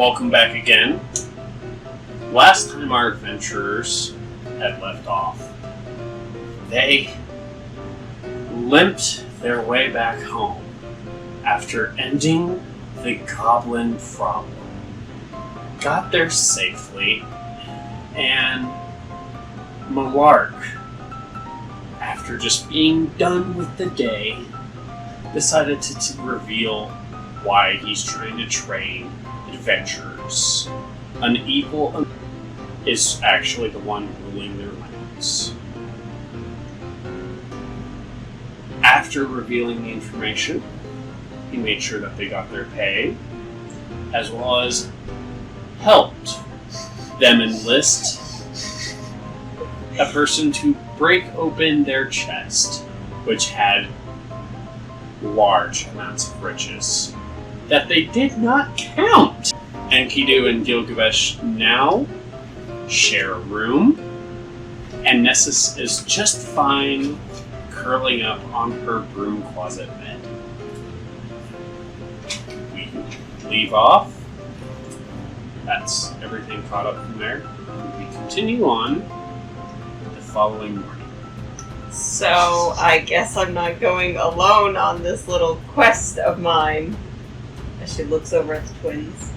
Welcome back again. Last time our adventurers had left off, they limped their way back home after ending the goblin problem. Got there safely, and Malark, after just being done with the day, decided to reveal why he's trying to train adventurers. An evil is actually the one ruling their lands. After revealing the information, he made sure that they got their pay, as well as helped them enlist a person to break open their chest, which had large amounts of riches that they did not count. Enkidu and Gilgamesh now share a room, and Nessis is just fine curling up on her broom closet bed. We leave off. That's everything caught up from there. We continue on the following morning. So, I guess I'm not going alone on this little quest of mine. As she looks over at the twins.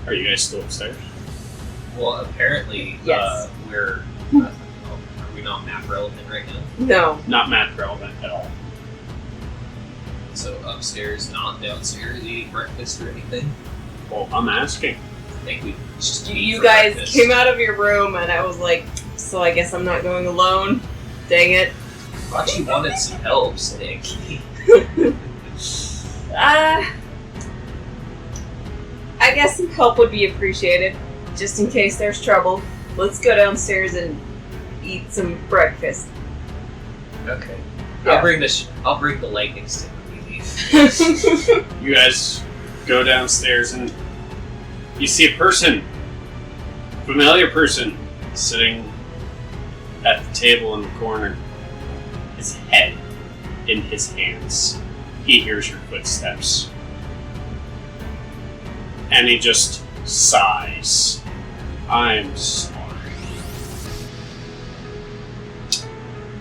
Are you guys still upstairs? Well, apparently, yes. Are we not map relevant right now? No. Not map relevant at all. So upstairs, not downstairs, eating breakfast or anything? Well, I'm asking. I think we just You guys came out of your room and I was like, so I guess I'm not going alone? Dang it. I thought you wanted some help, Stinky. I guess some help would be appreciated, just in case there's trouble. Let's go downstairs and eat some breakfast. Okay. Yeah. I'll bring the lightning stick when we leave. You guys go downstairs and you see a person, familiar person, sitting at the table in the corner, his head in his hands. He hears your footsteps. And he just sighs. I'm sorry.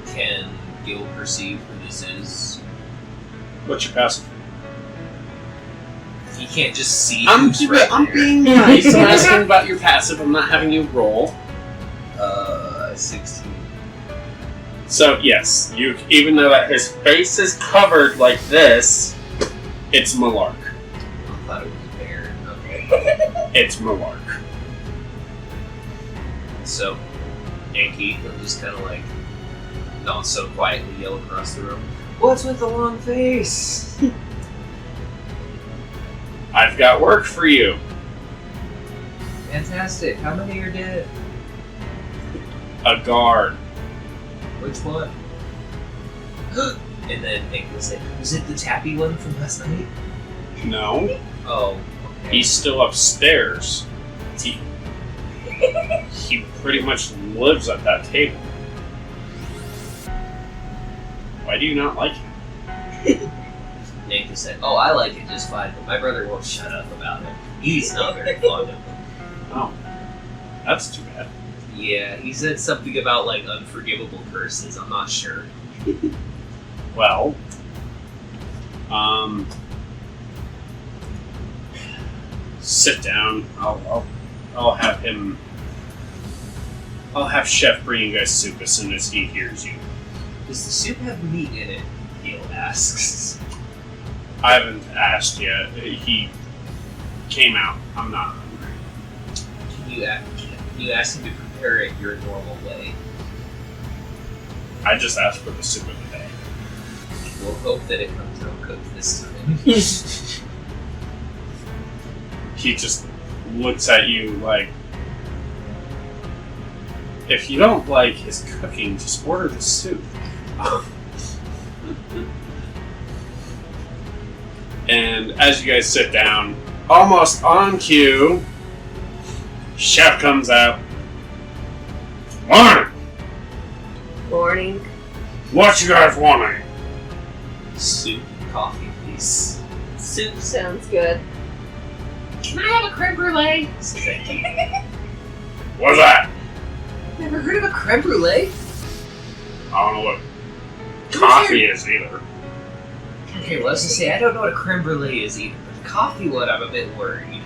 Can Gil perceive who this is? What's your passive? He can't just see I'm there. being nice. I'm asking about your passive. I'm not having you roll. 16. So yes, you even though that his face is covered like this, it's Malark. I thought it was a bear. Okay. It's Malark. So, Yankee will just kind of like, not so quietly yell across the room, "What's with the long face?" I've got work for you. Fantastic. How many are dead? A guard. Which one? And then Nick will say, "Was it the tappy one from last night?" No, Oh, okay. he's still upstairs. He pretty much lives at that table. Why do you not like him? Nick will say, "Oh, I like it just fine, but my brother won't shut up about it. He's not very fond of him." Oh, that's too bad. Yeah, he said something about like unforgivable curses. I'm not sure. Well, sit down. I'll have him. I'll have Chef bring you guys soup as soon as he hears you. Does the soup have meat in it? Gil asks. I haven't asked yet. He came out. I'm not hungry. Can you ask him to prepare it your normal way? I just asked for the soup of the day. We'll hope that it comes out cooked this time. He just looks at you like, if you don't like his cooking, just order the soup. And as you guys sit down, almost on cue, Chef comes out. Morning! Morning. What you guys wanting? Soup, coffee, please. Soup sounds good. can I have a creme brulee? Says Enki. What's that? Never heard of a creme brulee? I don't know what coffee is either. Okay, well, I was gonna say, I don't know what a creme brulee is either. But coffee one, I'm a bit worried.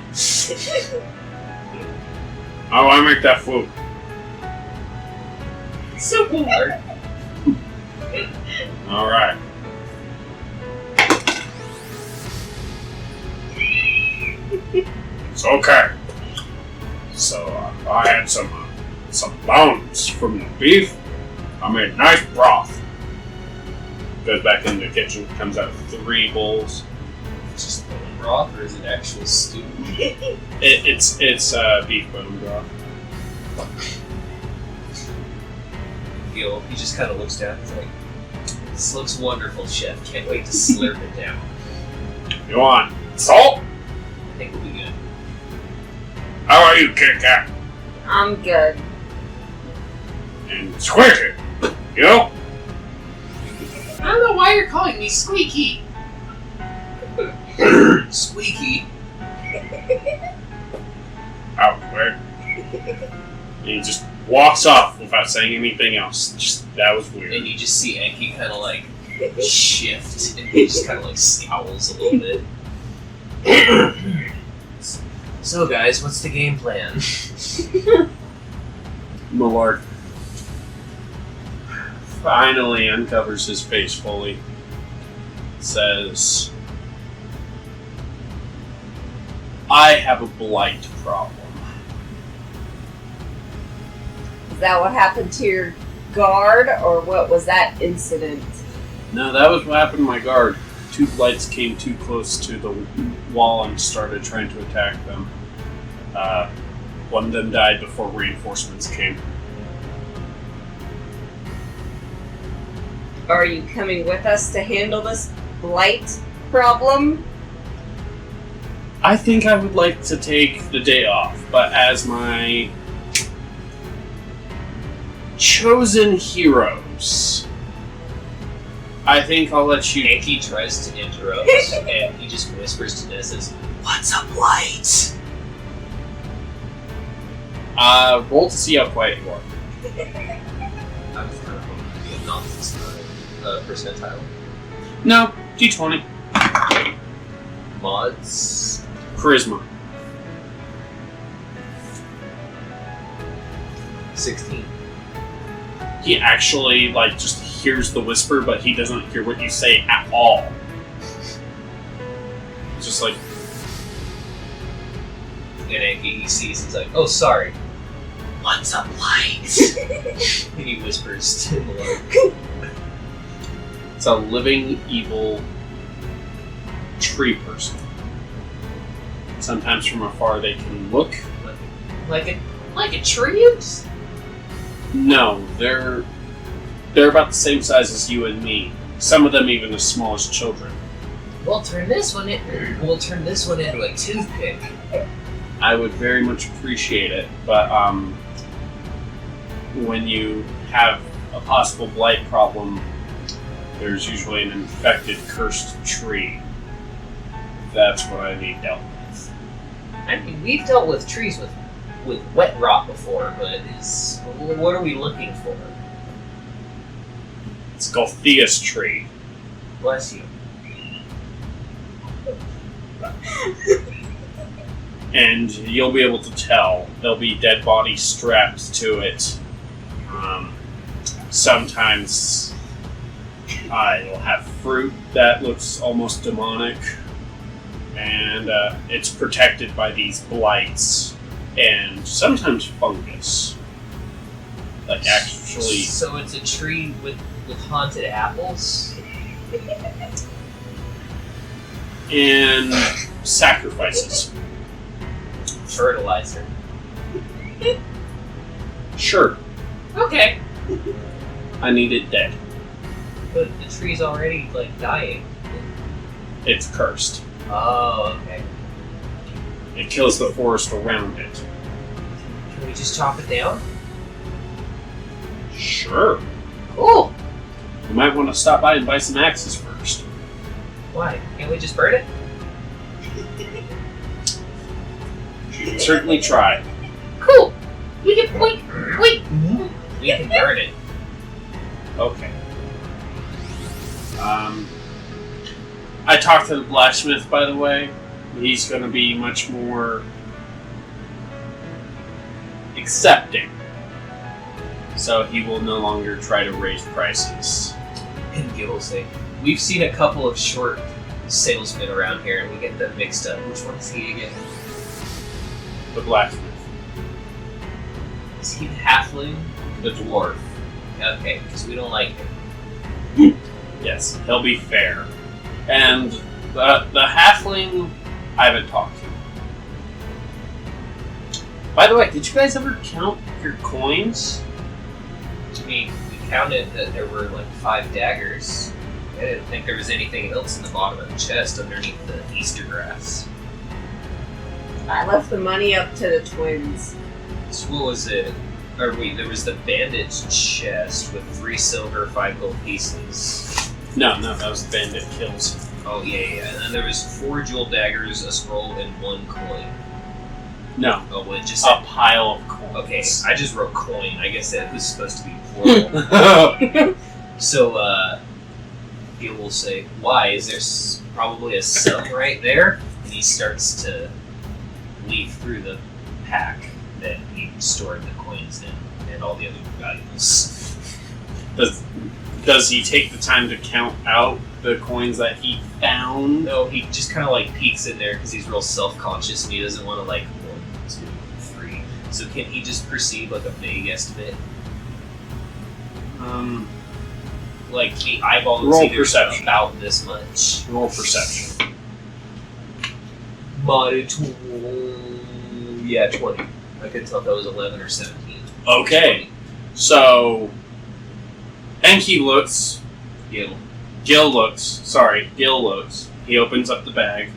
How do I make that food? Simple work. Alright. It's okay. So, I had some bones from the beef. I made nice broth. Goes back in the kitchen, comes out with 3 bowls. Just bone broth, or is it actual stew? It's beef bone broth. He just kind of looks down. He's like, "This looks wonderful, chef. Can't wait to slurp it down. You want salt? I think we'll be good." How are you, Kit Kat? I'm good. And Squishy? You know? I don't know why you're calling me Squeaky. Squeaky? Out quick. And he just walks off without saying anything else. That was weird. And you just see Enki kind of like shift, and he just kind of like scowls a little bit. So, guys, what's the game plan? Millard finally uncovers his face fully. Says, I have a blight problem. Is that what happened to your guard, or what was that incident? No, that was what happened to my guard. 2 blights came too close to the wall and started trying to attack them. One of them died before reinforcements came. Are you coming with us to handle this blight problem? I think I would like to take the day off, but as my chosen heroes, I think I'll let you. Enki tries to interrupt, and he just whispers to Nessis, "What's a blight?" Roll to see how quiet you are. I was kind of hoping to be a nonsense percentile. No, D20. Mods. Charisma. 16. He actually, just hears the whisper, but he doesn't hear what you say at all. It's just like... And Enki, he sees, he's like, "Oh, sorry. What's a blight?" And he whispers to Millard. It's a living, evil tree person. Sometimes from afar they can look. Like a tree? No, they're about the same size as you and me. Some of them even as small as children. We'll turn this one into a toothpick. I would very much appreciate it, but when you have a possible blight problem, there's usually an infected, cursed tree. That's what I need dealt with. I mean, we've dealt with trees with wet rot before, but what are we looking for? It's Galthea's tree. Bless you. And you'll be able to tell. There'll be dead bodies strapped to it. Sometimes it'll have fruit that looks almost demonic. And it's protected by these blights. And sometimes fungus. Like actually... So it's a tree with haunted apples? And sacrifices. Fertilizer. Sure. Okay. I need it dead. But the tree's already, dying. It's cursed. Oh, okay. It kills the forest around it. Can we just chop it down? Sure. Cool. You might want to stop by and buy some axes first. Why? Can't we just burn it? can certainly try. Cool. We can point. Wait. We can burn it. Okay. I talked to the blacksmith, by the way. He's going to be much more accepting. So he will no longer try to raise prices. And Gil will say, we've seen a couple of short salesmen around here, and we get them mixed up. Which one is he again? The blacksmith. Is he the halfling? The dwarf. Okay, because we don't like him. Yes, he'll be fair. And the halfling, I haven't talked to. By the way, did you guys ever count your coins? We counted that there were like 5 daggers. I didn't think there was anything else in the bottom of the chest underneath the Easter grass. I left the money up to the twins. So what was it? Or wait, there was the bandage chest with 3 silver, 5 gold pieces. No, that was the bandit kills. Oh yeah. And then there was 4 jeweled daggers, a scroll, and 1 coin. No, Oh, well, it just a said, pile of coins. okay, I just wrote coin. I guess that was supposed to be plural. So, Gil will say, why? Is there probably a sum right there? And he starts to leaf through the pack that he stored the coins in and all the other valuables. Does he take the time to count out the coins that he found? No, he just kind of like peeks in there because he's real self-conscious and he doesn't want to like 1, 2, 3. So can he just perceive like a vague estimate? Like the eyeball is Roll either perception. about this much. Roll perception. Modded 20. I could tell if that was 11 or 17. Okay, so Enki looks. Gil. Gil looks. He opens up the bag.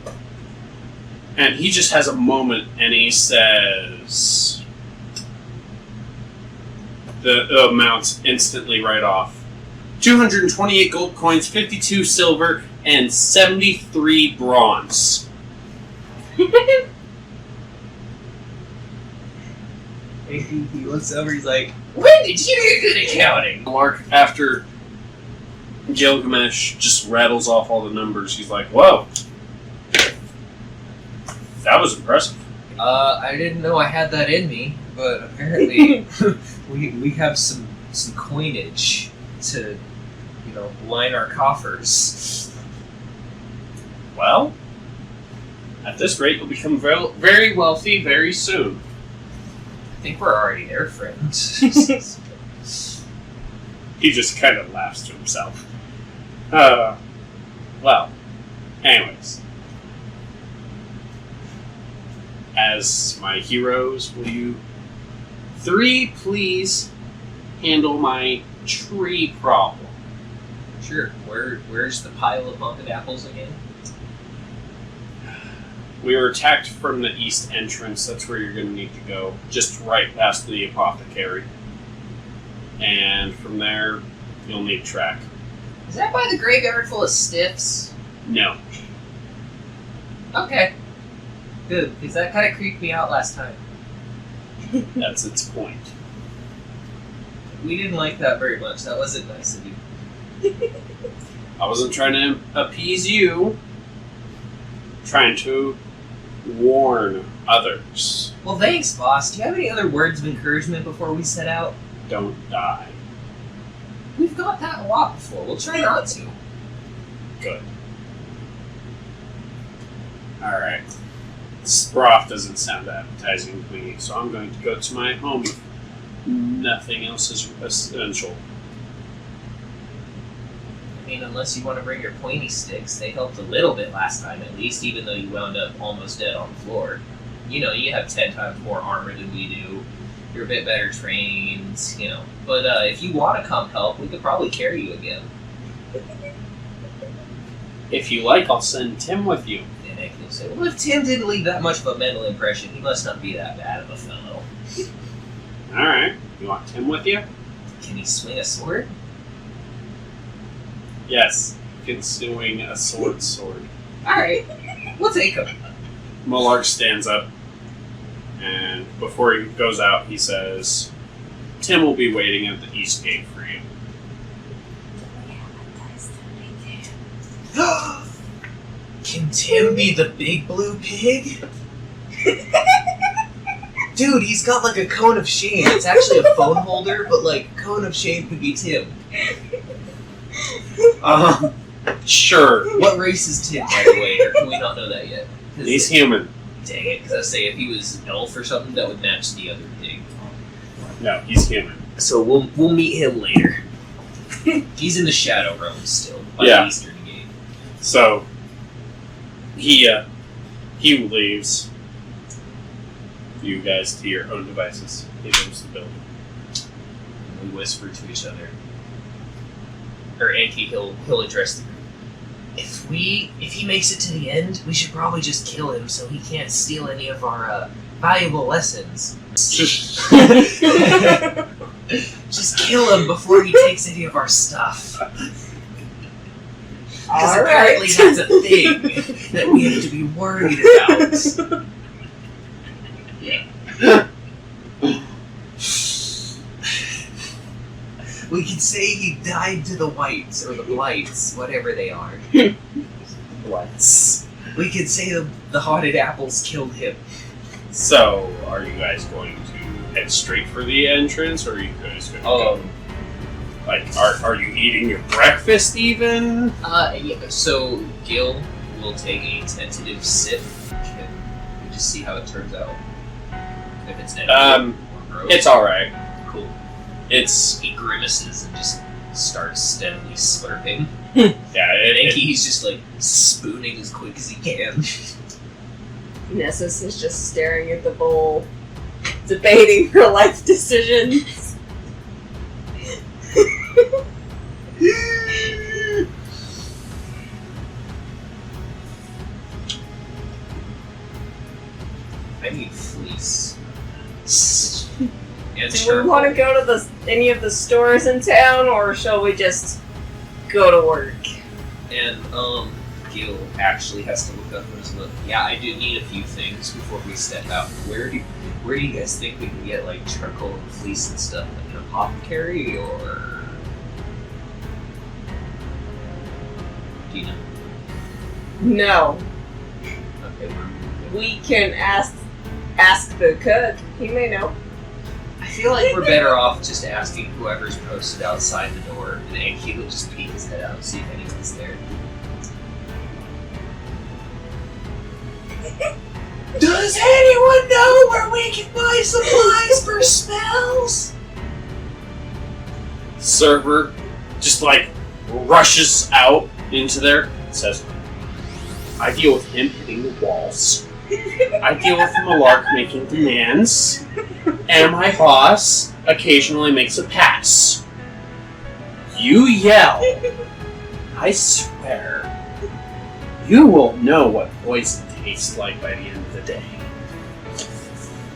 And he just has a moment and he says... The amount's instantly right off. 228 gold coins, 52 silver, and 73 bronze. He looks over, he's like, when did you get good at counting? Mark, after Gilgamesh just rattles off all the numbers, he's like, whoa. That was impressive. I didn't know I had that in me, but apparently we have some coinage to, line our coffers. Well, at this rate, you'll become very wealthy very soon. I think we're already there, friend. He just kind of laughs to himself. Well, anyways. As my heroes, will you 3 please handle my tree problem? Sure. Where's the pile of bumped apples again? We were attacked from the east entrance. That's where you're going to need to go. Just right past the apothecary. And from there, you'll need track. Is that by the graveyard full of stiffs? No. Okay. Good, because that kind of creeped me out last time. That's its point. We didn't like that very much. That wasn't nice of you. I wasn't trying to appease you. Trying to warn others. Well, thanks, boss. Do you have any other words of encouragement before we set out? Don't die. We've got that a lot before. We'll try not to. Good. Alright. Broth doesn't sound appetizing to me, so I'm going to go to my home. Nothing else is essential. I mean, unless you want to bring your pointy sticks, they helped a little bit last time, at least, even though you wound up almost dead on the floor. You have 10 times more armor than we do. You're a bit better trained, But if you want to come help, we could probably carry you again. If you like, I'll send Tim with you. And Enkidu will say, well, if Tim didn't leave that much of a mental impression, he must not be that bad of a fellow. Alright. You want Tim with you? Can he swing a sword? Yes. You can swing a sword. Alright, we'll take him. Molarg stands up And before he goes out, he says, Tim will be waiting at the east gate for you. Can Tim be the big blue pig? Dude, he's got like a cone of shame. It's actually a phone holder, but like cone of shame could be Tim. Sure. What race is Tim, by the way? Or can we not know that yet? He's human. Dang it, because I say if he was elf or something, that would match the other pig. No, he's human. So we'll meet him later. He's in the Shadow Realm still, by Yeah. the Eastern Gate. So he leaves. You guys to your own devices. He leaves the building. We whisper to each other. Or Enki, he'll address the group. If he makes it to the end, we should probably just kill him so he can't steal any of our valuable lessons. Just kill him before he takes any of our stuff. Because apparently that's a thing that we have to be worried about. We could say he died to the whites, or the blights, whatever they are. Blights. We could say the haunted apples killed him. So, are you guys going to head straight for the entrance, or are you guys going to go? Like, are you eating your breakfast even? Yeah, so Gil will take a tentative sip, and we just see how it turns out. If it's edible or gross. It's alright. Cool. It's... He grimaces and just starts steadily slurping. Yeah, He's just like spooning as quick as he can. Nessis is just staring at the bowl, debating her life decisions. I need fleece. And Do we want to go to any of the stores in town, or shall we just go to work? And Gil actually has to look up in his book. Yeah, I do need a few things before we step out. Where do you guys think we can get like charcoal and fleece and stuff? Like an apothecary, or do you know? No. Okay, We can ask the cook. He may know. I feel like we're better off just asking whoever's posted outside the door, and Enki will just peek his head out and see if anyone's there. Does anyone know where we can buy supplies for spells? server just like rushes out into there and says, I deal with him hitting the walls. I deal with Malark making demands. And my boss occasionally makes a pass. You yell. I swear, you will know what poison tastes like by the end of the day.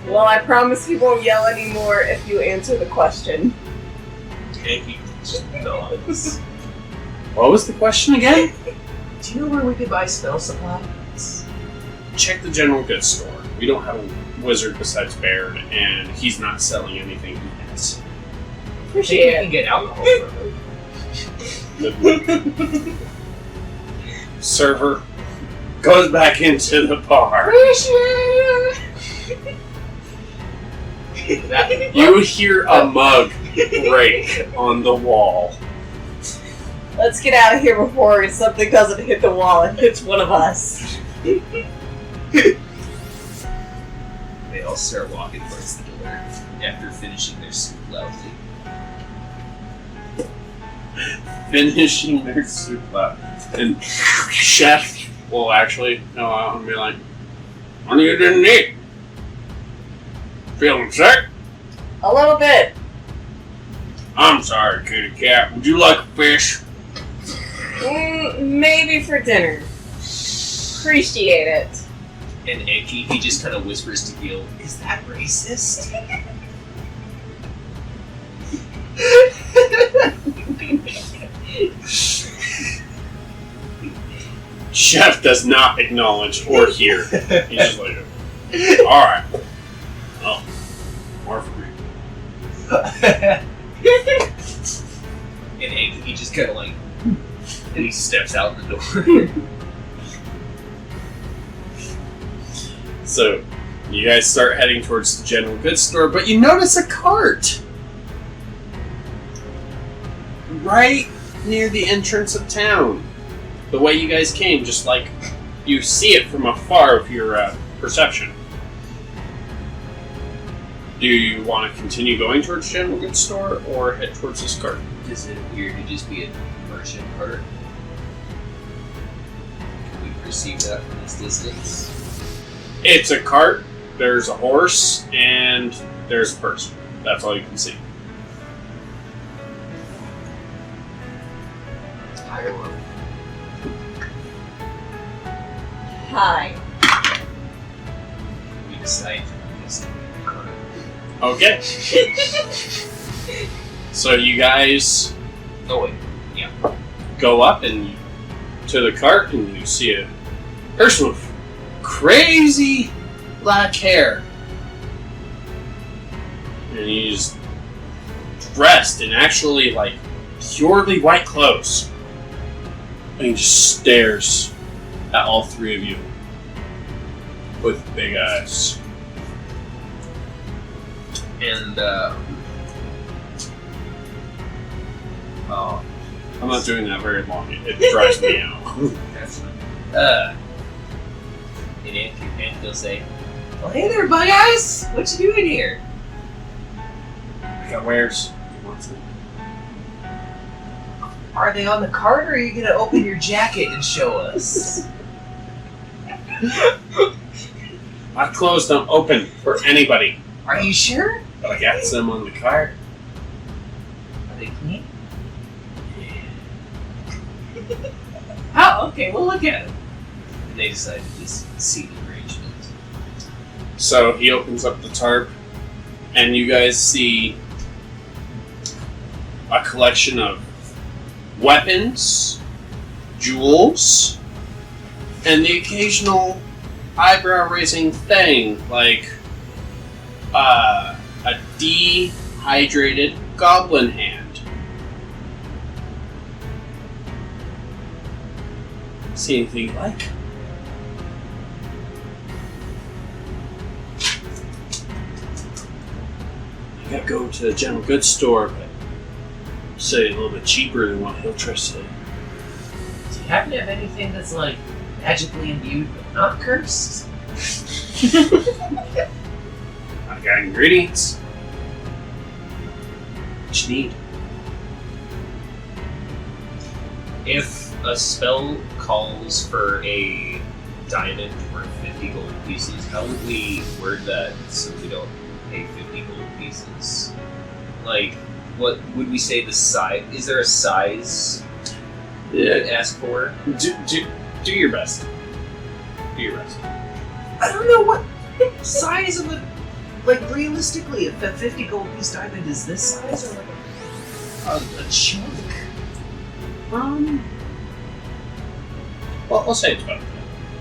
Well, I promise he won't yell anymore if you answer the question. Enki just nods. What was the question again? Do you know where we could buy spell supplies? Check the general goods store. We don't have a wizard besides Baird, and he's not selling anything he has. Appreciate We can it. get alcohol from him. Server goes back into the bar. You hear a mug break on the wall. Let's get out of here before something doesn't hit the wall and hits one of us. They all start walking towards the door after finishing their soup loudly. Finishing their soup up. And Chef will actually go out and be like, what you didn't eat? Feeling sick? A little bit. I'm sorry, kitty cat. Would you like a fish? Maybe for dinner. Appreciate it. And Enki, he just kind of whispers to Gil, is that racist? Chef does not acknowledge or hear. He's just like, alright. And he just kind of like, and he steps out the door. So, you guys start heading towards the general goods store, but you notice a cart right near the entrance of town. The way you guys came, just like you see it from afar with your perception. Do you want to continue going towards the general goods store or head towards this cart? Does it appear to just be a merchant cart? Can we perceive that from this distance? It's a cart, there's a horse, and there's a person. That's all you can see. Higher level. Hi. We decide to investigate the cart. Okay. So you guys Oh wait. go up and to the cart, and you see a person with crazy black hair. And he's dressed in actually like purely white clothes. And he just stares at all three of you with big eyes. And oh, I'm not doing that very long. It drives me out. that's and Enkidu will say, "Well, hey there, bug eyes. What you doing here?" I got wares. You want some? Are they on the cart, or are you gonna open your jacket and show us? My clothes don't open for anybody. Are you sure? But I got some on the cart. Are they clean? Oh, okay. We'll look at it. And they decide to just see the arrangement. So he opens up the tarp, and you guys see a collection of weapons, jewels, and the occasional eyebrow-raising thing, like a dehydrated goblin hand. See anything you like? I gotta go to the general goods store, but say a little bit cheaper than what he'll trust say. Do you happen to have anything that's like magically imbued but not cursed? I got ingredients. What you need? If a spell calls for a diamond worth 50 gold pieces, how would we word that so we don't pay 50 gold pieces? Like, what would we say the size? Is there a size we'd ask for? Do your best. Do your best. I don't know what size of a, like, realistically, if a 50 gold piece diamond is this size, or like a chunk? Well, I'll say it's about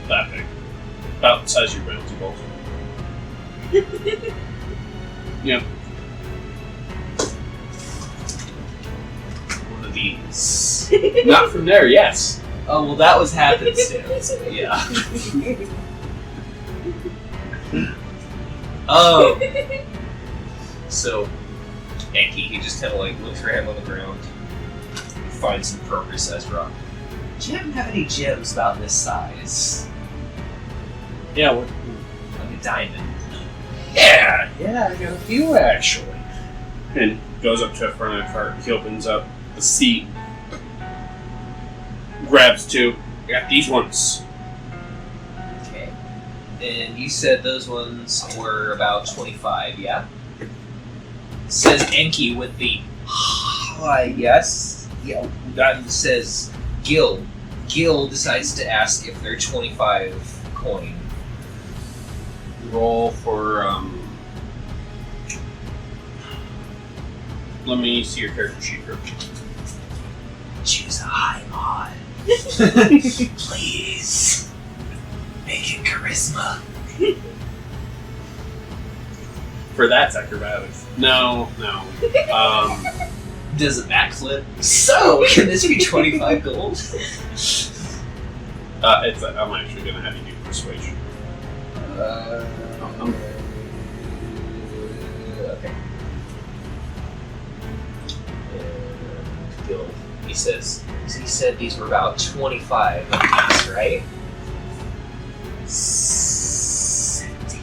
that big. About the size of your bouncy balls. Yep. One of these. Not from there, yes. Oh, well, that was happenstance. Yeah. Oh. So, Enki, he just kind of like looks for him on the ground, finds some appropriate sized rock. Do you happen to have any gems about this size? Yeah, what? Like a diamond? Yeah, I got a few actually. And goes up to the front of the cart, he opens up the seat, grabs two. I got these ones. Okay. And you said those ones were about 25, yeah? Says Enki with the yes. Yeah. That says Gil. Gil decides to ask if they're 25 coin. Roll for let me see your character sheet first. Choose a high mod. Please. Make it charisma. For that's acrobatics. No. Does a backflip? So, can this be 25 gold? I'm actually going to have you do persuasion. Okay. Gil, he said these were about 25 of these, right? 70.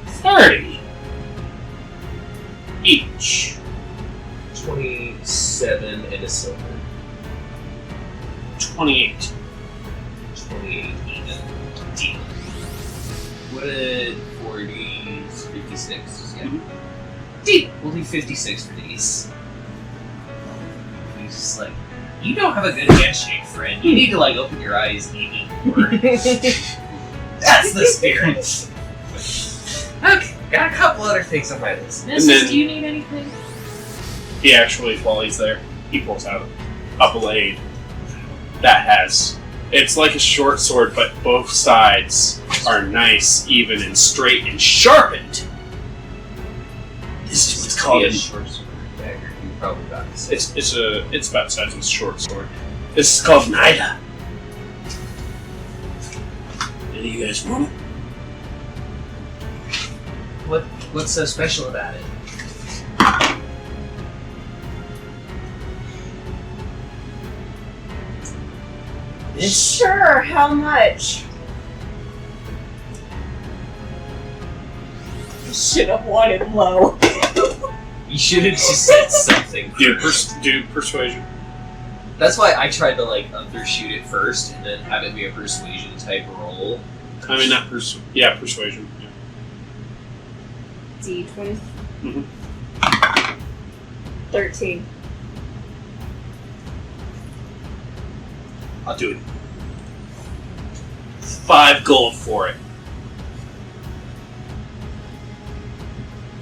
30. Each. 27 and a silver. 28. 28 even. Deal. What did 40, 56? Yeah. Mhm. Deal. We'll do 56 for these. He's just like, you don't have a good handshake, friend. You need to like open your eyes and eat more. That's the spirit. Okay, got a couple other things on my list. Nessis, then- do you need anything? He actually, while he's there, he pulls out a blade that has. It's like a short sword, but both sides are nice, even, and straight and sharpened. This is what's called a short sword dagger. You probably got this. it's about the size of a short sword. This is called Nida. Any of you guys want it? What's so special about it? Sure, how much? Should have wanted low. You should have just said something. Do persuasion. That's why I tried to like undershoot it first and then have it be a persuasion type roll. I mean, not persuasion. Yeah. D20. Mhm. 13. I'll do it. 5 gold for it.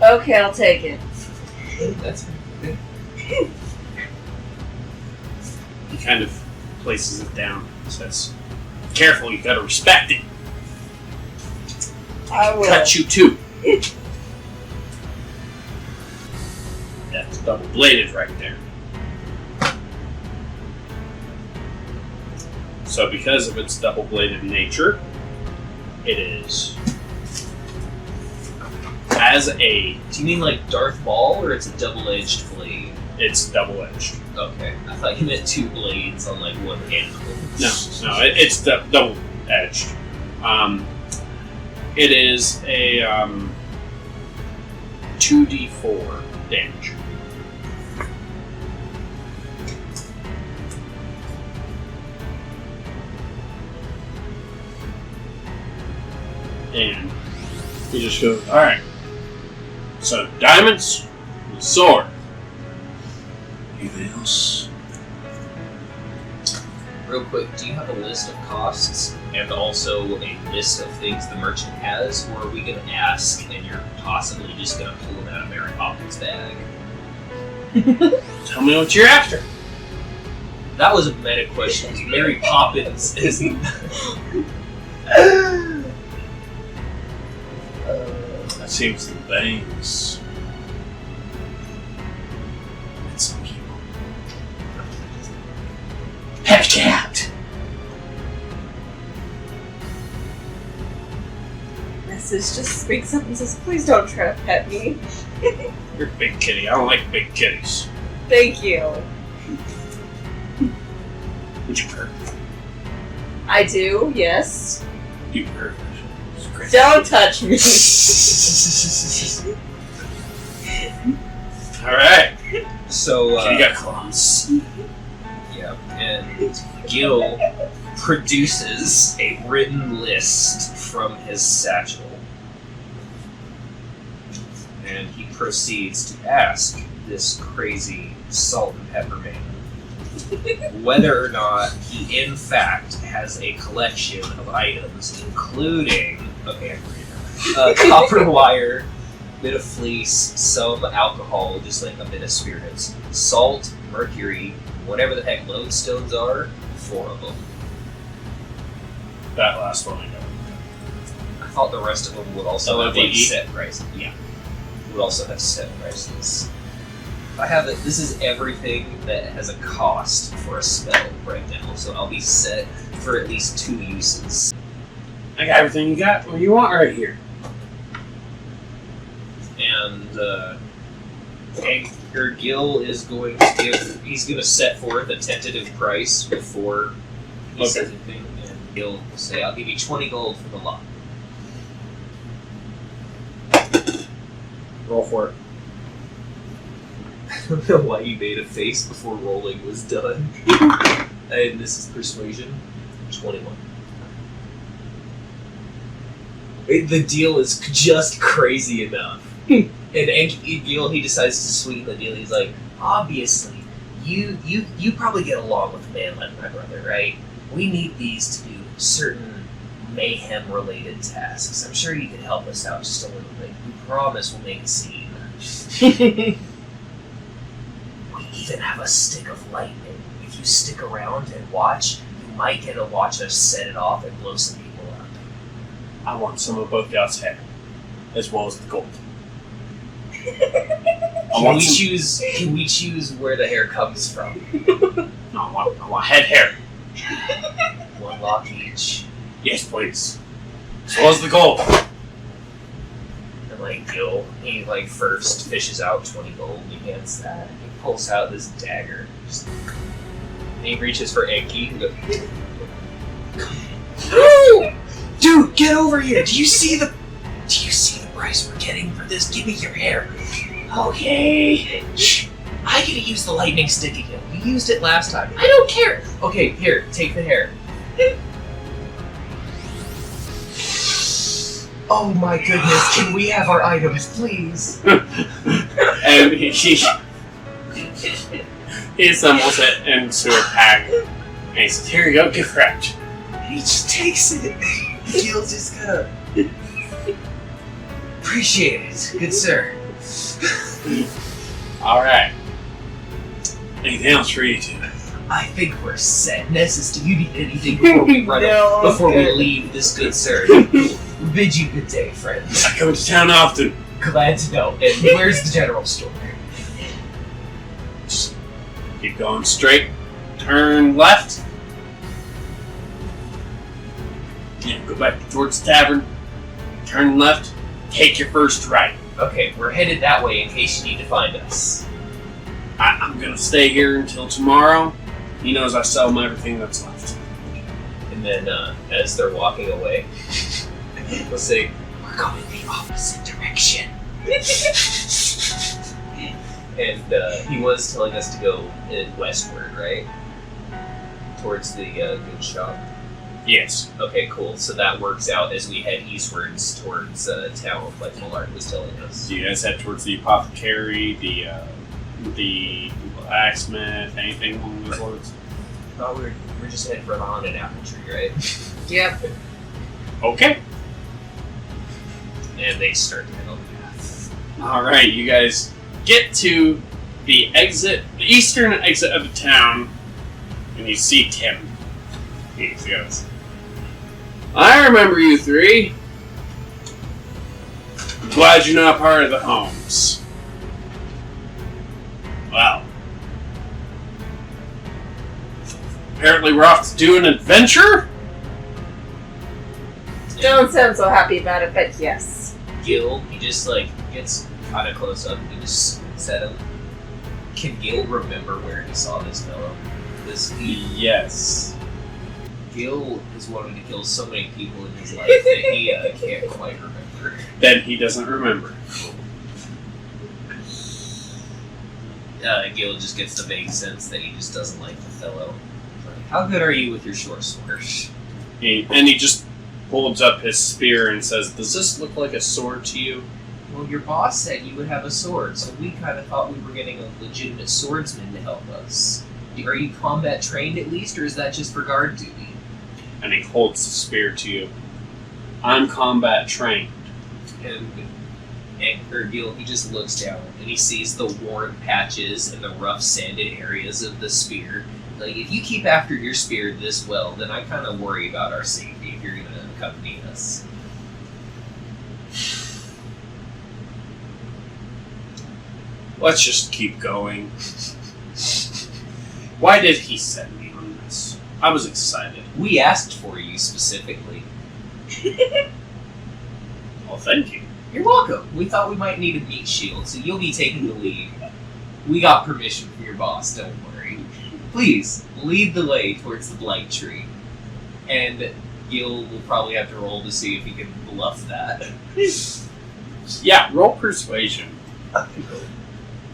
Okay, I'll take it. That's good. He kind of places it down. Says, "Careful, you gotta respect it. I will. Cut you too." That's double bladed right there. So because of its double bladed nature, it is as a. Do you mean like Darth Maul, or it's a double-edged blade? It's double edged. Okay, I thought you meant two blades on like one handle. No, it's double edged. It is a 2d4 damage. And he just goes, "Alright. So diamonds, and sword. Anything else?" Real quick, do you have a list of costs and also a list of things the merchant has, or are we going to ask and you're possibly just going to pull them out of Mary Poppins' bag? Tell me what you're after. That was a meta question. Mary Poppins is. I've seen some things. Met some people. Pet cat. Nessis just speaks up and says, "Please don't try to pet me." You're a big kitty. I don't like big kitties. Thank you. Would you purr? I do, yes. You purr. It's great. Don't touch me. Alright. So, You got claws. yeah, and Gil produces a written list from his satchel. And he proceeds to ask this crazy salt and pepper man whether or not he in fact has a collection of items, including, okay, I can read that. Copper wire, bit of fleece, some alcohol, just like a bit of spirits, salt, mercury, whatever the heck lodestones are, 4 of them. That last one I got. I thought the rest of them would also have LODE? set prices. Yeah, would also have set prices. I have it. This is everything that has a cost for a spell right now, so I'll be set for at least 2 uses. I got everything you want right here. And Gil is going to he's going to set forth a tentative price before he says anything, and Gil will say, "I'll give you 20 gold for the lot." Roll for it. I don't know why you made a face before rolling was done. And this is persuasion. 21. The deal is just crazy enough. And Gil, he decides to sweeten the deal. He's like, obviously, you probably get along with a man like my brother, right? We need these to do certain mayhem-related tasks. I'm sure you could help us out just a little bit. We promise we'll make a scene. We even have a stick of lightning. If you stick around and watch, you might get to watch us set it off and blow some people up. I want some of both y'all's hair, as well as the gold. Can we choose where the hair comes from? I want head hair. 1 lock each. Yes, please. As well as the gold. And like Gil, he like first fishes out 20 gold. He gets that. He pulls out this dagger. And he reaches for Enki. And goes, dude, get over here! Do you see the price we're getting for this? Give me your hair. Okay. Shh. I get to use the lightning stick again. You used it last time. I don't care. Okay, here, take the hair. Oh my goodness, can we have our items, please? And he assembles it into a pack. And he says, here you go, gift wrapped. And he just takes it. Gil's just gonna... Appreciate it, good sir. Alright. Anything else for you two? I think we're set. Nessis, do you need anything before we before we leave this good sir? Bid you good day, friends. I come to town often. Glad to know. And where's the general store? Just keep going straight. Turn left. Yeah, go back towards the tavern. Turn left. Take your first right. Okay, we're headed that way in case you need to find us. I'm gonna stay here until tomorrow. He knows I sell him everything that's left. And then, as they're walking away, we'll say, we're going the opposite direction. And he was telling us to go westward, right? Towards the good shop. Yes. Okay, cool. So that works out as we head eastwards towards town, like Millard was telling us. So you guys head towards the apothecary, the blacksmith, anything along those lines? Oh, we're just heading for the haunted apple tree, right? Yep. Okay. And they start to head on the path. Alright, you guys get to the eastern exit of the town, and you see Tim. He goes, I remember you three. I'm glad you're not part of the Homes. Well, apparently we're off to do an adventure? Don't sound so happy about it, but yes. Gil, he just gets kind of close up and he just squints at him. Can Gil remember where he saw this fellow? Yes. Gil has wanted to kill so many people in his life that he can't quite remember. Then he doesn't remember. Gil just gets the vague sense that he just doesn't like the fellow. Like, how good are you with your short sword? And he just holds up his spear and says, does this look like a sword to you? Well, your boss said you would have a sword, so we kind of thought we were getting a legitimate swordsman to help us. Are you combat trained at least, or is that just for guard duty? And he holds the spear to you. I'm combat trained. And Gil, he just looks down and he sees the worn patches and the rough sanded areas of the spear. Like, if you keep after your spear this well, then I kind of worry about our safety if you're going to accompany us. Let's just keep going. Why did he send me on this? I was excited. We asked for you specifically. Well, thank you. You're welcome. We thought we might need a meat shield, so you'll be taking the lead. We got permission from your boss, don't worry. Please, lead the way towards the blight tree. And Gil will probably have to roll to see if he can bluff that. Yeah, roll persuasion.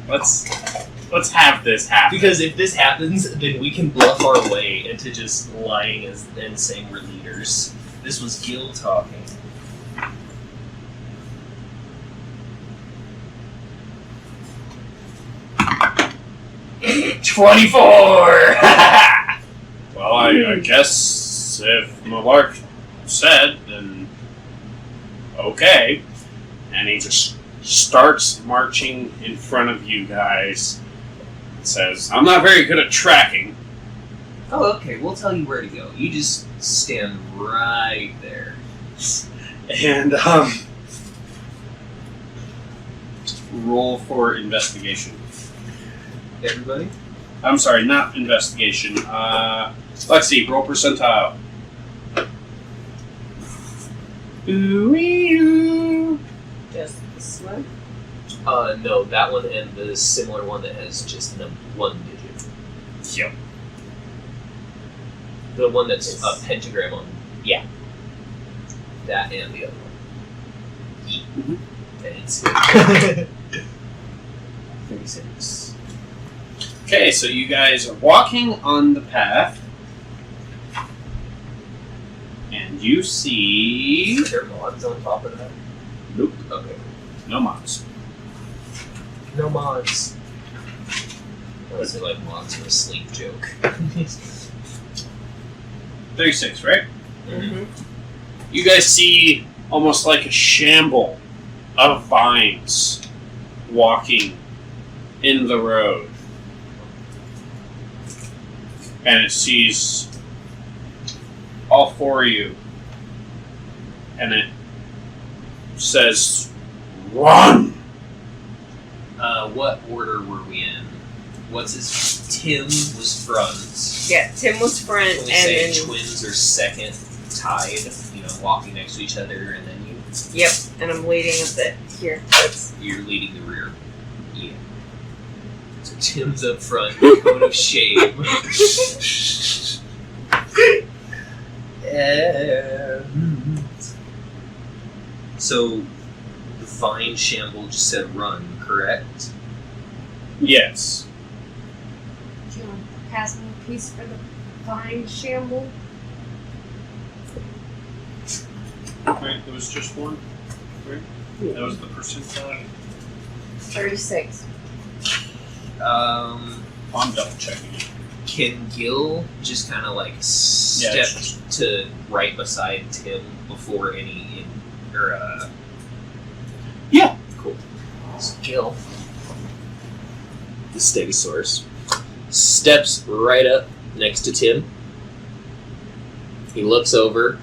Let's have this happen. Because if this happens, then we can bluff our way into just lying and saying we're leaders. This was Gil talking. $24! Well, I guess if Malark said, then okay. And he just starts marching in front of you guys. Says, I'm not very good at tracking. Oh, okay. We'll tell you where to go. You just stand right there. And, roll for investigation. Everybody? I'm sorry, not investigation. Let's see, roll percentile. Ooh. Just this one. No, that one and the similar one that has just one digit. Yep. The one that's a pentagram on. Yeah. That and the other one. Mhm. It's 36. Okay, so you guys are walking on the path. And you see... Are there mods on top of that? Nope. Okay. No mods. No mods. Unless they're like mods are a sleep joke. 36, right? Mm-hmm. You guys see almost like a shamble of vines walking in the road. And it sees all four of you. And it says, run! What order were we in? What's his... Tim was front. Yeah, Tim was front, When we and say then twins are second, tied, walking next to each other, and then you... yep, and I'm leading a bit here. That's You're leading the rear. Yeah. So Tim's up front, cone of shame. So, the vine shamble just said run, correct? Yes. Do you want to pass me a piece for the vine shamble? Right, there was just one. Right? That was the percentile. 36. I'm double checking it. Can Gil just kind of step it's to right beside Tim before any Yeah. Cool. So Gil, the Stegosaurus, steps right up next to Tim. He looks over.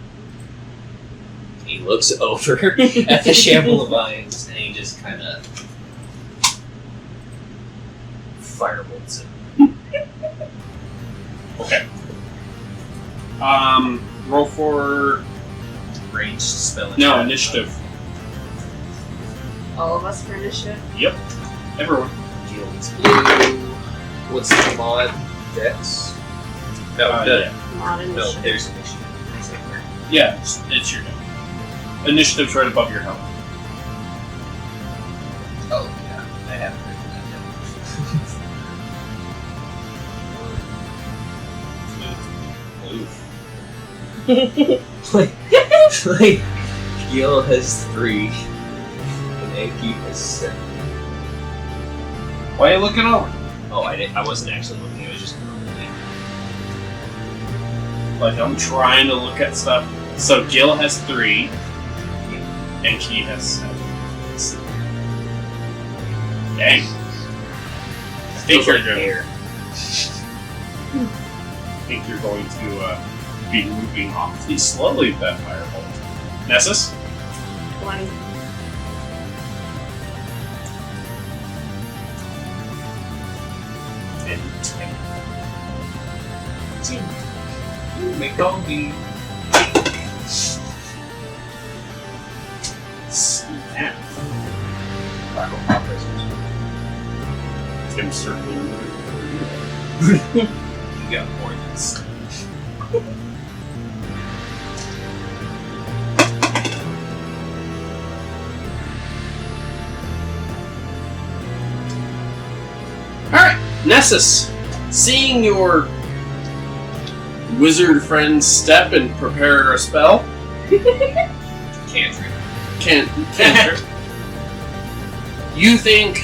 He looks over at the shamble of vines, and he just kind of firebolts him. Okay. Roll for Ranged spell. no attack. initiative. all of us for initiative. Yep. Everyone. Gil's blue. What's the mod? Dex? No, Yeah. Not no, initiative. there's initiative. Somewhere. Yeah, it's your go. Initiative's right above your health. Oh, yeah. I haven't written that down. Gil has 3, and Enki has 7. Why are you looking over? Oh, I wasn't actually looking. I was just Like, I'm trying to look at stuff. So Gil has 3, and Key has 7. Dang. I think you're going to be moving awfully slowly with that firebolt. Nessis? 20. Tim. You may call me. Snap. Crackle Pop Prisoners. Tim certainly You got more than stuff. Alright, Nessis. Seeing your wizard friend step and prepare a spell. Cantrip. Cantrip. You think,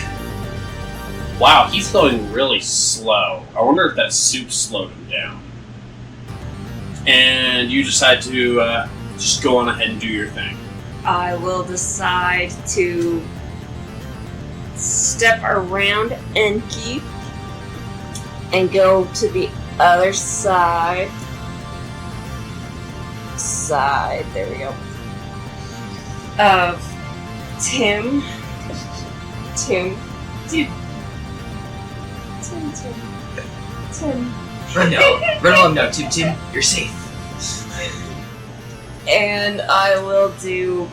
wow, he's going really slow. I wonder if that soup slowed him down. And you decide to just go on ahead and do your thing. I will decide to step around Enki and go to the other side. There we go. Of Tim. Run along now, Tim. You're safe. And I will do,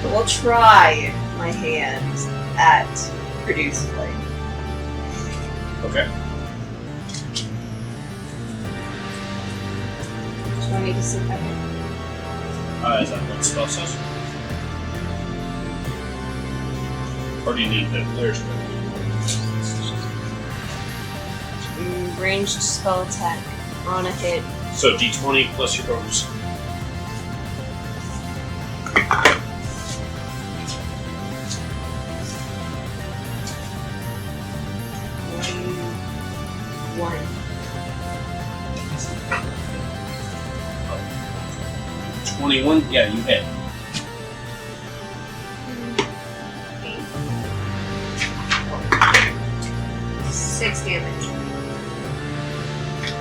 we'll try my hand at produce flame. Okay. 20 to see if I can. Is that what spell says? Or do you need the player's spell? Ranged spell attack on a hit. So d20 plus your bonus. One. 21? Yeah, you hit. 6 damage.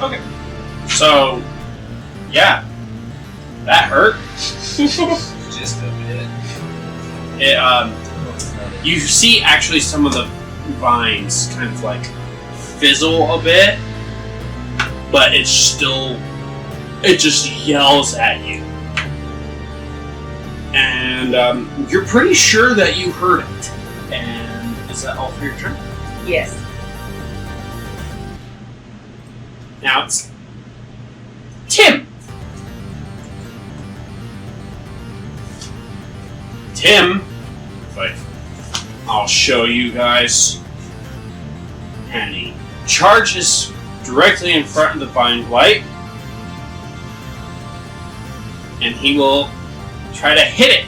Okay. So, yeah. That hurt. Just a bit. You see actually some of the vines kind of like fizzle a bit, but it just yells at you. And you're pretty sure that you heard it. And is that all for your turn? Yes. Now it's Tim. Tim, I'll show you guys. And he charges directly in front of the vine blight, and he will try to hit it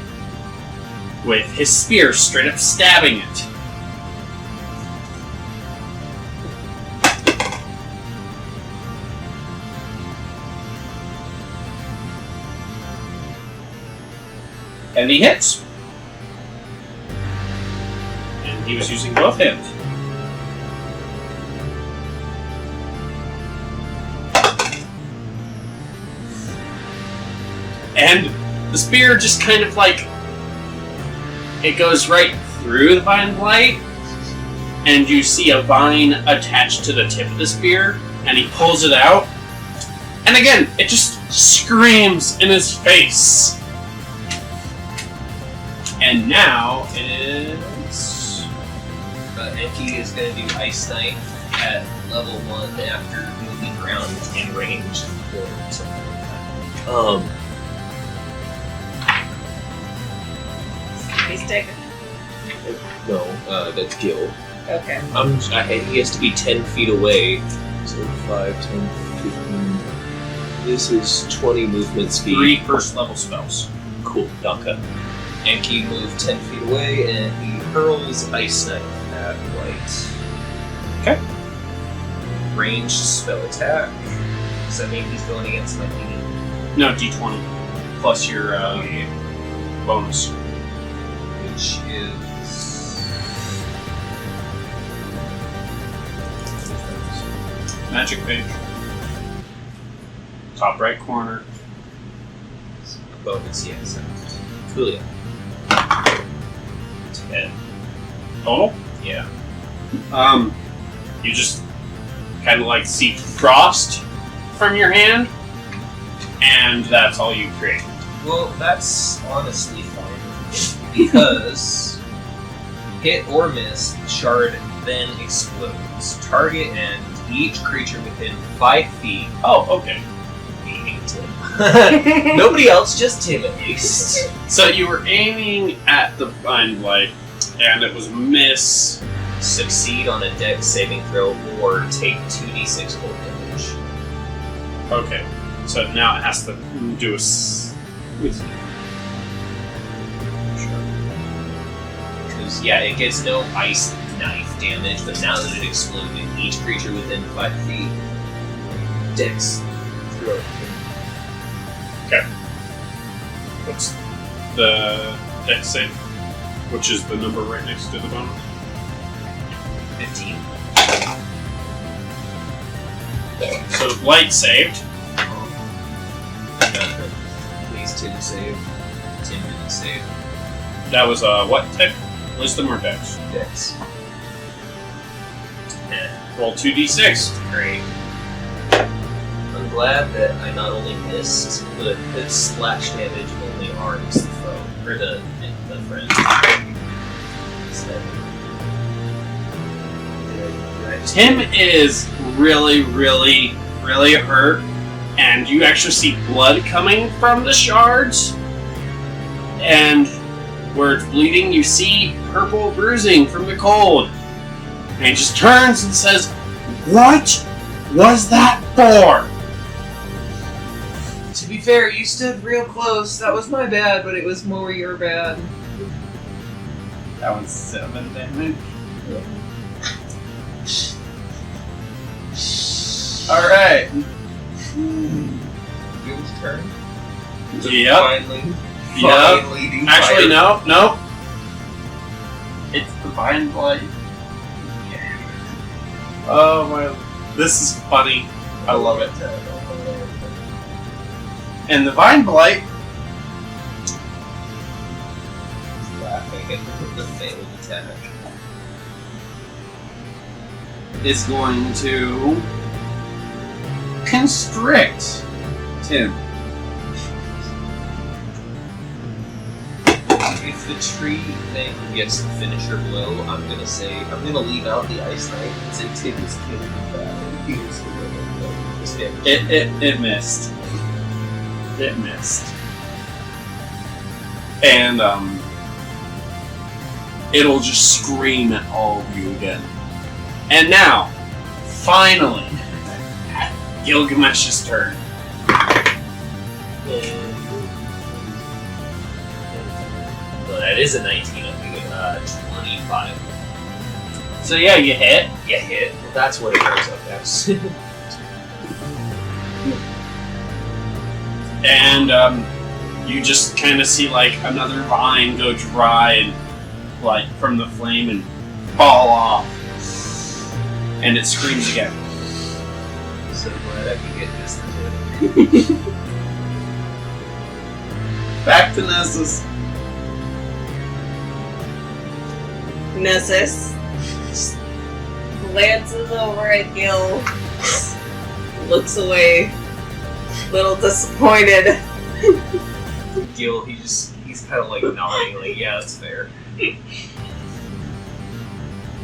with his spear, straight up stabbing it. And he hits. And he was using both hands. And the spear just kind of like, it goes right through the vine blight, and you see a vine attached to the tip of the spear, and he pulls it out, and again, it just screams in his face. And now is... Enki is going to do Ice Knight at level 1 after moving around in range or something like that. He's taking. No, that's Gil. Okay. He has to be 10 feet away. So 5, 10, 15. This is 20 movement speed. 3 first level spells. Cool, Danka. Enki moved 10 feet away and he hurls Ice Knife at White. Okay. Ranged spell attack. Does that mean he's going against my team? No, d20 plus your bonus. Which is... Magic page. Top right corner. Bonus, yes. Coolio. 10. Total? Yeah. You just kind of like see frost from your hand, and that's all you create. Well, that's honestly fine because hit or miss, the shard then explodes. Target and each creature within 5 feet. Oh, okay. Aiming Tim. Nobody else, just Tim at least. So you were aiming at the Vine Blight, and it was a miss. Succeed on a dex saving throw or take 2d6 cold damage. Okay. So now it has to do a... Because, yeah, it gets no ice knife damage, but now that it exploded, each creature within 5 feet. Dex throw. What's the dex save? Which is the number right next to the bonus? 15. So light saved. Please, Tim save. Tim didn't save. That was what type? Wisdom or dex? Dex. Roll 2d6. Great. I'm glad that I not only missed, but that splash damage only harms the foe, or the friend. Tim is really, really, really hurt, and you actually see blood coming from the shards. And where it's bleeding, you see purple bruising from the cold. And he just turns and says, "What was that for?" To be fair, you stood real close. That was my bad, but it was more your bad. That one's 7 damage. Alright. Gil's turn. Yep. Finally. Yep. Finally do Actually, fire. no. It's the Vine Blight. Oh my. This is funny. I love it. And the Vine Blight Laughing at the failed attack. is going to constrict Tim. If the tree thing gets the finisher blow, I'm gonna leave out the ice knife and say Tim is killed in battle. He is the winner. This damage. It missed. It missed. And it'll just scream at all of you again. And now, finally, Gilgamesh's turn. Well, that is a 19. I'm gonna 25. So yeah, you hit. You hit. Well, that's what it comes up as. And you just kind of see like another vine go dry and like from the flame and fall off, and it screams again. So glad I could get this to Back to Nessis. Nessis glances over at Gil, looks away, a little disappointed. Gil, he's kind of like nodding, like, yeah, that's fair.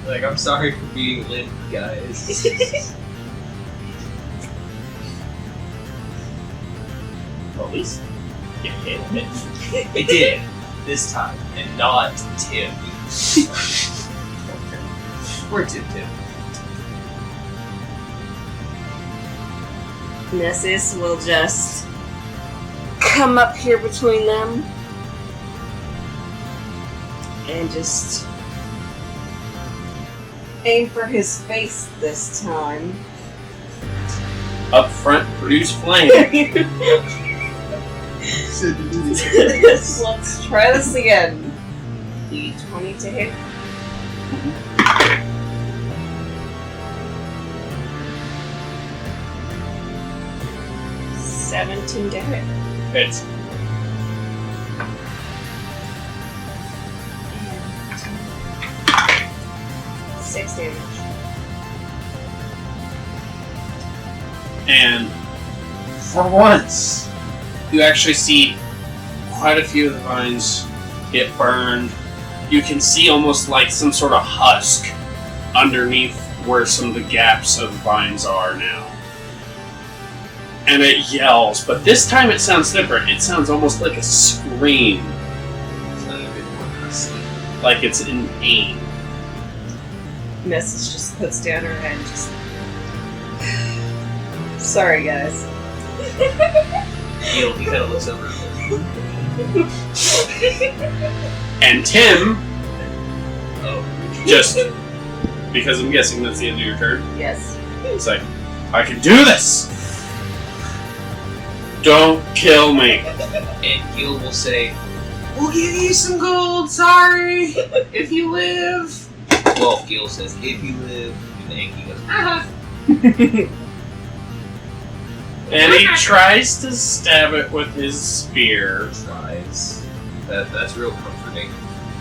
Like, I'm sorry for being limp, guys. Well, at least you hit it. I did, this time, and not Tim. We're Tim. Nessis will just come up here between them and just aim for his face this time. Up front, produce flame. Let's try this again. D20 to hit. 17 to hit. Hits. And 6 damage. And for once, you actually see quite a few of the vines get burned. You can see almost like some sort of husk underneath where some of the gaps of the vines are now. And it yells, but this time it sounds different. It sounds almost like a scream. It's not a good one to see. Like it's in pain. Nessis just puts down her head and just... Sorry, guys. He kind of looks over. And Tim, Oh. just because I'm guessing that's the end of your turn, Yes. it's like, I can do this! Don't kill me! And Gil will say, "We'll give you some gold, sorry, if you live." Well, Gil says, "If you live," and Enki goes, "Ah." And he tries to stab it with his spear, Tries. That's real comforting.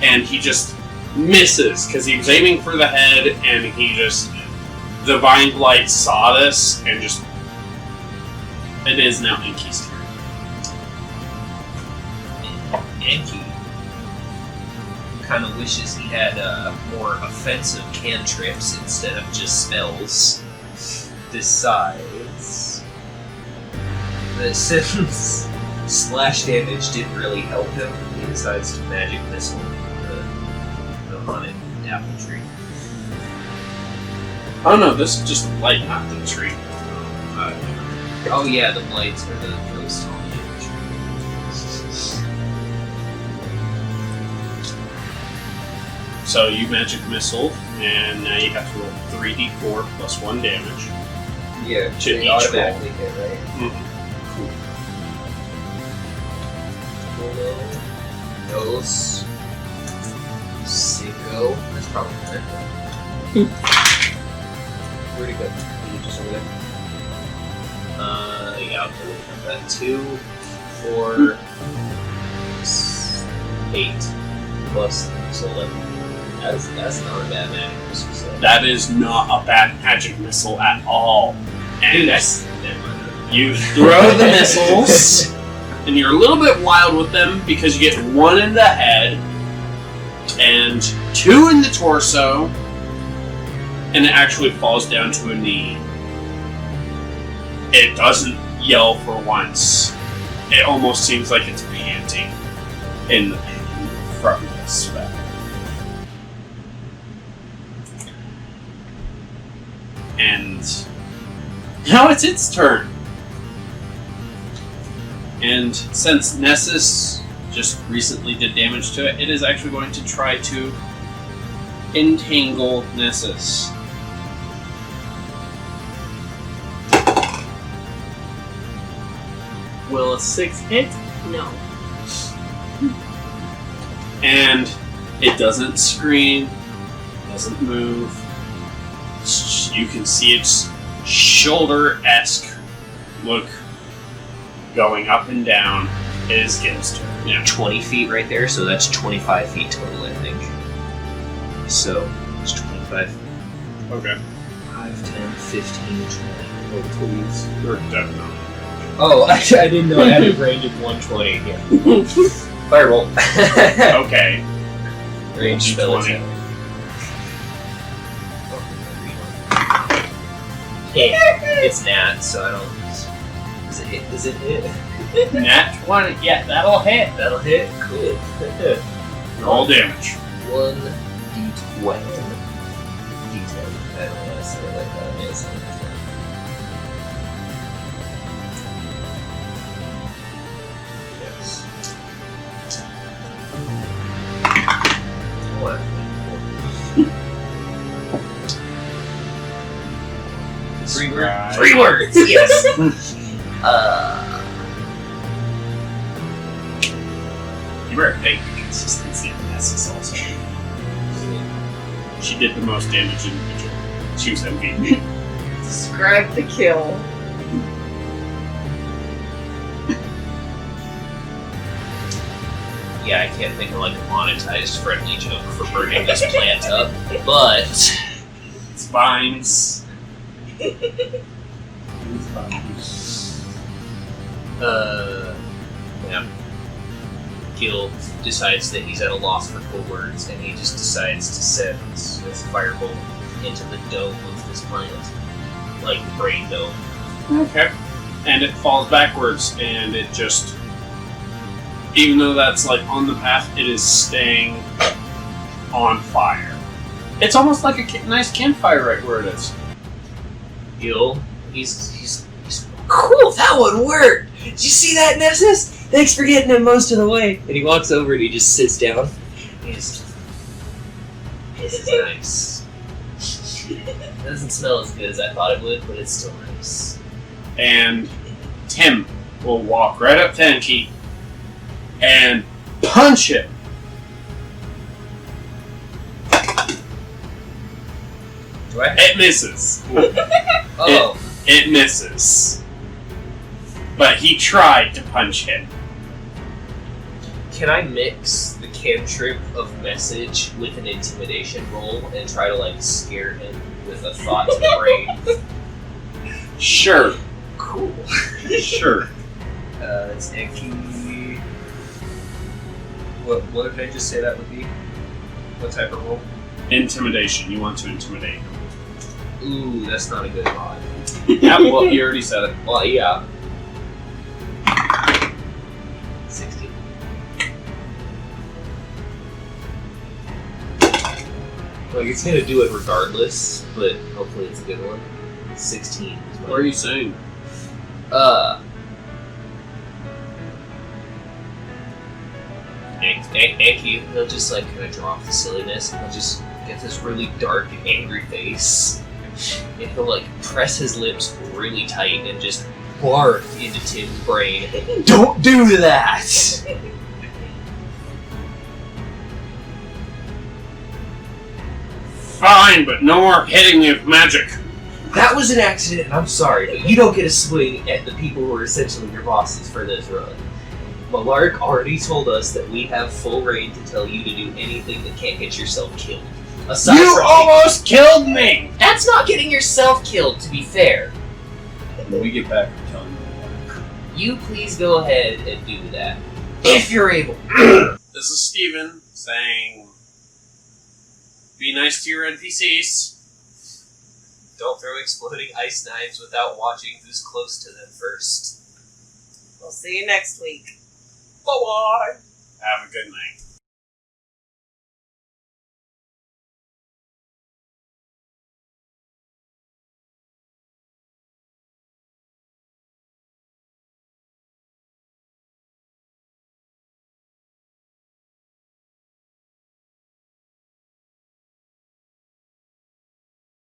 and he just misses, because he was aiming for the head, and he just... The Vine Blight saw this, and just... It is now Enki's turn. Enki kind of wishes he had more offensive cantrips instead of just spells. Decides that since slash damage didn't really help him, he decides to magic missile the haunted apple tree. Oh no, this is just light, not the tree. Oh yeah, the blades are the ghost haunted tree. So you magic missile, and now you have to roll 3d4 plus 1 damage. Yeah, To they each automatically hit, right? Dos. Cinco. That's probably good. Where'd it go? Is it just over there? Yeah, okay, we'll count that. 2, 4, 8, plus 3, so 11. That's not a bad magic missile. So. That is not a bad magic missile at all. And Never mind. you throw the missiles, and you're a little bit wild with them because you get 1 in the head, and 2 in the torso, and it actually falls down to a knee. It doesn't yell for once. It almost seems like it's panting in the pain from this spell. And now it's its turn. And since Nessis just recently did damage to it, it is actually going to try to entangle Nessis. Will a 6 hit? No. And it doesn't scream, doesn't move. You can see its shoulder-esque look going up and down. It is Gil's turn. Yeah. 20 feet right there, so that's 25 feet total, I think. So, it's 25. Okay. 5, 10, 15, 20. Oh, please. You're definitely. Oh, I didn't know I had a range of 120. Yeah. Fireball. Okay. Range spell 20. attack. It's nat, so I don't. Does it hit? Does it hit? Nat 20. Yeah, that'll hit. That'll hit. Cool. Roll damage. 1d20. D10. I don't know why I said it like that. Yeah, it's not that. Yes. What? 3 words. 3 words. Yes. You better thank the consistency of Nessis also. She did the most damage individual. She was MVP. Describe the kill. Yeah, I can't think of like a monetized friendly joke for burning this plant up, but It's vines. Yeah. Gil decides that he's at a loss for full words, and he just decides to send this firebolt into the dome of this planet. Like the brain dome. Okay. And it falls backwards, and it just... Even though that's like on the path, it is staying on fire. It's almost like a nice campfire right where it is. Gil, he's cool, that one worked! Did you see that, Nessis? Thanks for getting him most of the way. And he walks over and he just sits down. This is nice. It doesn't smell as good as I thought it would, but it's still nice. And Tim will walk right up to Enki and punch him. Do I? It misses. Oh. It misses. But he tried to punch him. Can I mix the cantrip of message with an intimidation roll and try to, like, scare him with a thought to the brain? Sure. Cool. Sure. It's Enki. What did I just say that would be? What type of roll? Intimidation. You want to intimidate him. Ooh, that's not a good mod. Yeah, well, you already said it. Well, yeah. 16. Like, it's gonna do it regardless, but hopefully it's a good one. 16 is my... What are you saying? Enki, he'll just, like, kind of drop the silliness, and he'll just get this really dark and angry face, and he'll, like, press his lips really tight and just bark into Tim's brain. Don't do that! Fine, but no more hitting me with magic. That was an accident, and I'm sorry, but you don't get a swing at the people who are essentially your bosses for this run. Malark already told us that we have full reign to tell you to do anything that can't get yourself killed. Aside You from almost killed me! That's not getting yourself killed, to be fair. When we get back, I'm telling you what. You please go ahead and do that. If you're able. This is Steven saying, be nice to your NPCs. Don't throw exploding ice knives without watching who's close to them first. We'll see you next week. Bye-bye! Have a good night.